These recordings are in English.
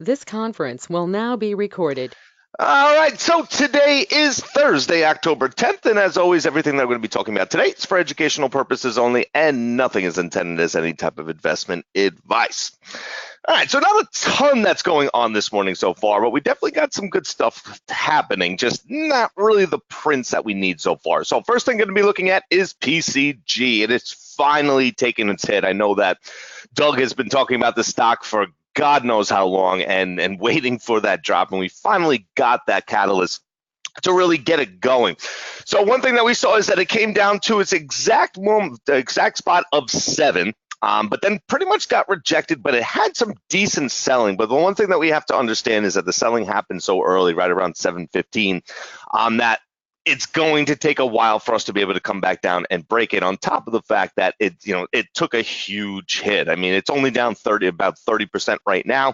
This conference will now be recorded. All right, so today is Thursday, October 10th, and as always, everything that we're going to be talking about today is for educational purposes only, and nothing is intended as any type of investment advice. All right, so not a ton that's going on this morning so far, but we definitely got some good stuff happening, just not really the prints that we need so far. So first thing I'm going to be looking at is PCG, and it's finally taken its hit. I know that Doug has been talking about the stock for God knows how long and waiting for that drop, and we finally got that catalyst to really get it going. So one thing that we saw is that it came down to its exact moment, the exact spot of 7. But then pretty much got rejected, but it had some decent selling. But the one thing that we have to understand is that the selling happened so early, right around 7:15, that it's going to take a while for us to be able to come back down and break it, on top of the fact that it took a huge hit. I mean, it's only down about 30% right now,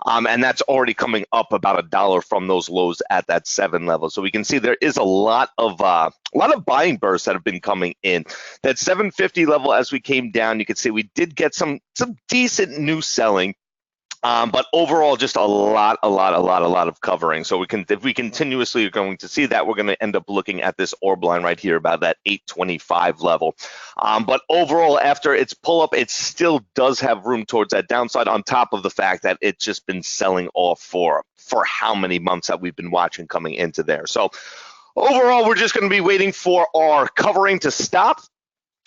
and that's already coming up about $1 from those lows at that 7 level. So we can see there is a lot of buying bursts that have been coming in. That 750 level, as we came down, you can see we did get some decent new selling. But overall, just a lot of covering. So if we continuously are going to see that, we're going to end up looking at this orb line right here, about that 825 level. But overall, after its pull up, it still does have room towards that downside, on top of the fact that it's just been selling off for how many months that we've been watching coming into there. So overall, we're just going to be waiting for our covering to stop,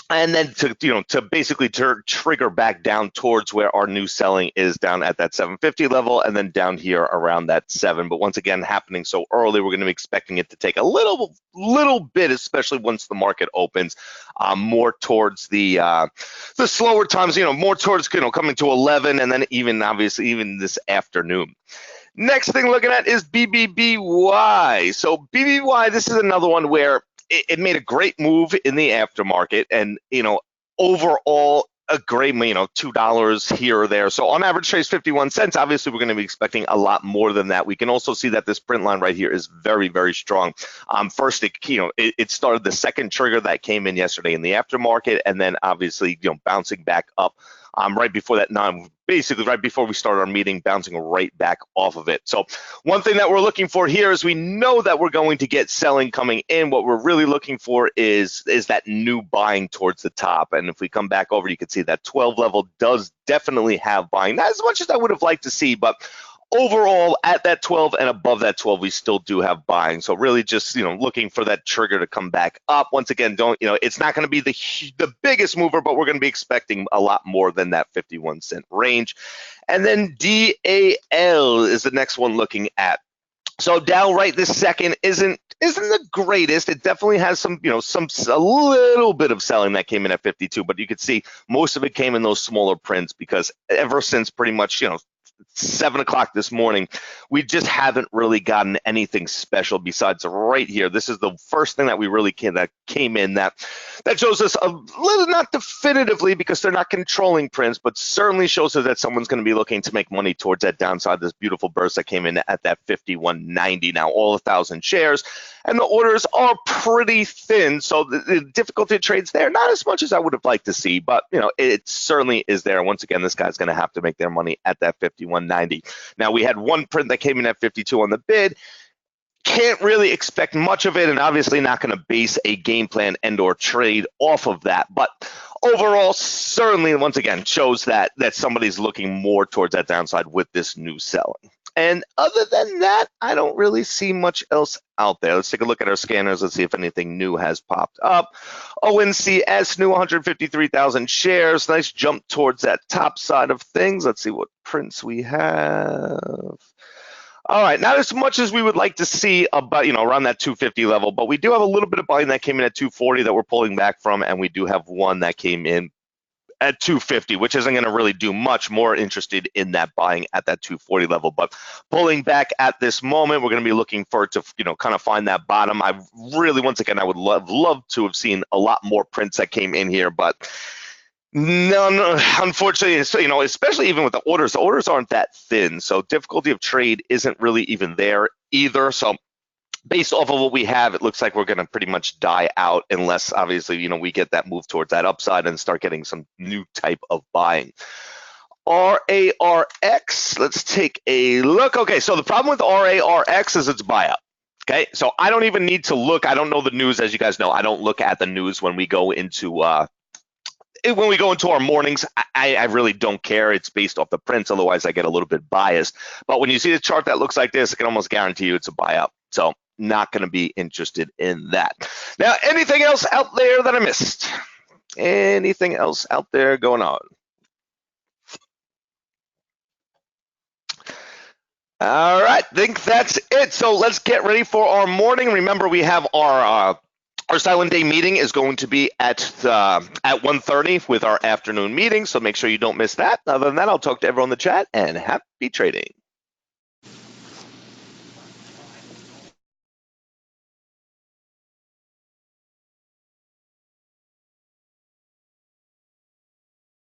and then to basically trigger back down towards where our new selling is, down at that 750 level, and then down here around that 7. But once again, happening so early, we're going to be expecting it to take a little bit, especially once the market opens, more towards the slower times, more towards coming to 11, and then obviously even this afternoon. Next thing looking at is BBBY. So BBY, this is another one where it made a great move in the aftermarket, and overall a great, $2 here or there. So on average trades 51 cents. Obviously, we're going to be expecting a lot more than that. We can also see that this print line right here is very, very strong. First, it started the second trigger that came in yesterday in the aftermarket, and then obviously, bouncing back up right before that, basically right before we started our meeting, bouncing right back off of it. So one thing that we're looking for here is, we know that we're going to get selling coming in. What we're really looking for is that new buying towards the top. And if we come back over, you can see that 12 level does definitely have buying. Not as much as I would have liked to see, but overall at that 12 and above that 12, we still do have buying. So really just looking for that trigger to come back up. Once again, don't it's not going to be the biggest mover, but we're going to be expecting a lot more than that 51 cent range. And then DAL is the next one looking at. So Dow right this second isn't the greatest. It definitely has some a little bit of selling that came in at 52, but you could see most of it came in those smaller prints, because ever since pretty much 7 o'clock this morning, we just haven't really gotten anything special besides right here. This is the first thing that we really came in that shows us a little, not definitively because they're not controlling prints, but certainly shows us that someone's going to be looking to make money towards that downside. This beautiful burst that came in at that 51.90, now all 1,000 shares, and the orders are pretty thin, so the difficulty of trades there, not as much as I would have liked to see, but it certainly is there. Once again, this guy's going to have to make their money at that 51.90. Now, we had one print that came in at 52 on the bid. Can't really expect much of it, and obviously not going to base a game plan and or trade off of that. But overall, certainly, once again, shows that somebody's looking more towards that downside with this new selling. And other than that, I don't really see much else out there. Let's take a look at our scanners. Let's see if anything new has popped up. ONCS, new 153,000 shares. Nice jump towards that top side of things. Let's see what prints we have. All right, not as much as we would like to see, about around that 250 level, but we do have a little bit of buying that came in at 240 that we're pulling back from, and we do have one that came in at 250, which isn't going to really do much. More interested in that buying at that 240 level, but pulling back at this moment, we're going to be looking for it to kind of find that bottom. I really, once again, I would love to have seen a lot more prints that came in here, but no, unfortunately, especially even with the orders aren't that thin, so difficulty of trade isn't really even there either. So based off of what we have, it looks like we're going to pretty much die out, unless obviously we get that move towards that upside and start getting some new type of buying. RARX, let's take a look. Okay, so the problem with RARX is it's buyout. Okay, so I don't even need to look. I don't know the news, as you guys know. I don't look at the news when we go into our mornings. I really don't care. It's based off the prints. Otherwise, I get a little bit biased. But when you see a chart that looks like this, I can almost guarantee you it's a buyout. So not going to be interested in that. Now, anything else out there that I missed? Anything else out there going on? All right, I think that's it. So let's get ready for our morning. Remember, we have our silent day meeting is going to be at 1:30 with our afternoon meeting. So make sure you don't miss that. Other than that, I'll talk to everyone in the chat and happy trading.